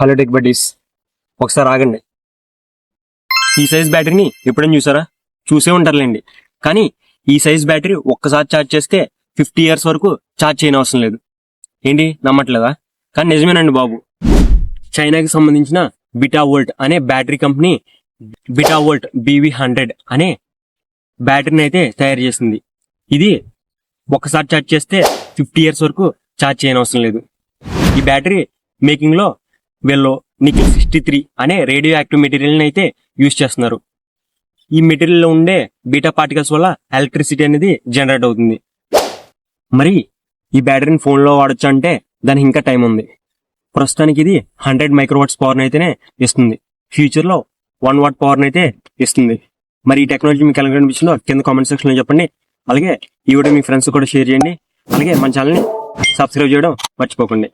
Hello tech buddies, ఒకసారి ఆగండి. ఈ సైజ్ బ్యాటరీని ఎప్పుడైనా చూసారా? చూసే ఉంటారులేండి. కానీ ఈ సైజ్ బ్యాటరీ ఒక్కసారి ఛార్జ్ చేస్తే 50 years వరకు ఛార్జ్ చేయని అవసరం లేదు. ఏంటి, నమ్మట్లేదా? కానీ నిజమేనండి బాబు. చైనాకి సంబంధించిన బిటావోల్ట్ అనే బ్యాటరీ కంపెనీ బిటావోల్ట్ BV100 అనే బ్యాటరీని అయితే తయారు చేసింది. ఇది ఒక్కసారి ఛార్జ్ చేస్తే 50 years వరకు ఛార్జ్ చేయని అవసరం లేదు. ఈ బ్యాటరీ మేకింగ్ లో వీళ్ళు నికెల్ 63 అనే రేడియో యాక్టివ్ మెటీరియల్ అయితే యూజ్ చేస్తున్నారు. ఈ మెటీరియల్ లో ఉండే బీటా పార్టికల్స్ వల్ల ఎలక్ట్రిసిటీ అనేది జనరేట్ అవుతుంది. మరి ఈ బ్యాటరీని ఫోన్ లో వాడొచ్చు అంటే దానికి ఇంకా టైం ఉంది. ప్రస్తుతానికి ఇది 100 microwatts పవర్ అయితేనే ఇస్తుంది. ఫ్యూచర్ లో 1 watt పవర్ అయితే ఇస్తుంది. మరి ఈ టెక్నాలజీ మీకు ఎలా కనిపించిందో కింద కామెంట్ సెక్షన్ లో చెప్పండి. అలాగే ఈ వీడియో మీ ఫ్రెండ్స్ కూడా షేర్ చేయండి. అలాగే మన ఛానల్ ని సబ్స్క్రైబ్ చేయడం మర్చిపోకండి.